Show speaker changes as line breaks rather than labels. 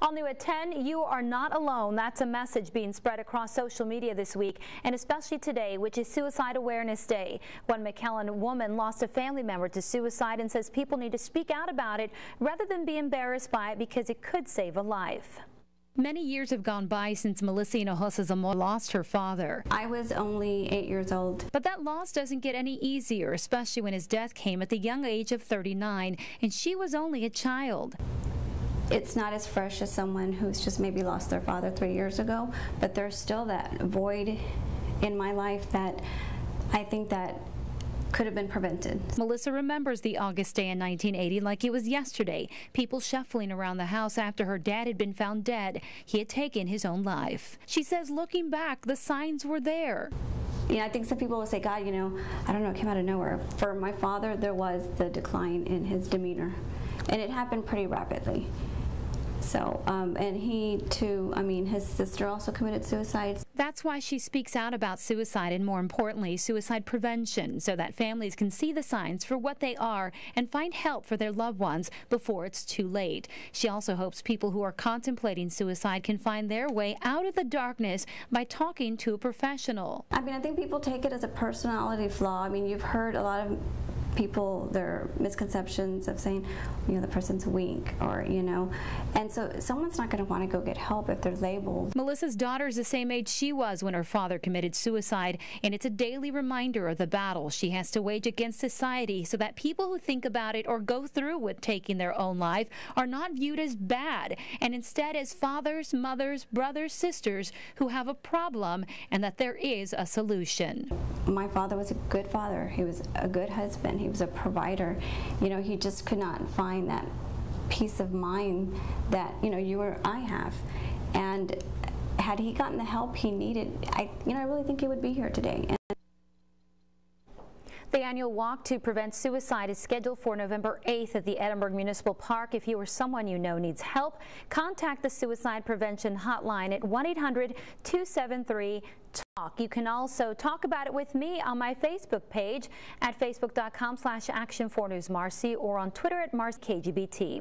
All new at 10, you are not alone. That's a message being spread across social media this week, and especially today, which is Suicide Awareness Day. One McAllen woman lost a family member to suicide and says people need to speak out about it rather than be embarrassed by it because it could save a life. Many years have gone by since Melissa Hinojosa lost her father.
I was only 8 years old.
But that loss doesn't get any easier, especially when his death came at the young age of 39, and she was only a child.
It's not as fresh as someone who's just maybe lost their father 3 years ago, but there's still that void in my life that I think that could have been prevented.
Melissa remembers the August day in 1980 like it was yesterday. People shuffling around the house after her dad had been found dead. He had taken his own life. She says looking back, the signs were there.
Yeah, I think some people will say, God, you know, I don't know, it came out of nowhere. For my father, there was the decline in his demeanor, and it happened pretty rapidly. So, and he too, I mean, his sister also committed suicide.
That's why she speaks out about suicide and, more importantly, suicide prevention, so that families can see the signs for what they are and find help for their loved ones before it's too late. She also hopes people who are contemplating suicide can find their way out of the darkness by talking to a professional.
I mean, I think people take it as a personality flaw. I mean, you've heard a lot of people, their misconceptions of saying, you know, the person's weak, or, you know, and so someone's not going to want to go get help if they're labeled.
Melissa's daughter is the same age she was when her father committed suicide, and it's a daily reminder of the battle she has to wage against society so that people who think about it or go through with taking their own life are not viewed as bad, and instead as fathers, mothers, brothers, sisters who have a problem, and that there is a solution.
My father was a good father. He was a good husband. He was a provider. You know, he just could not find that peace of mind that, you know, you or I have. And had he gotten the help he needed, I really think he would be here today. The annual walk to prevent suicide is scheduled for November 8th at the Edinburgh Municipal Park. If you or someone you know needs help, contact the Suicide Prevention Hotline at 1-800-273-TALK. You can also talk about it with me on my Facebook page at facebook.com/Action4News Marcy or on Twitter at MarcyKGBT.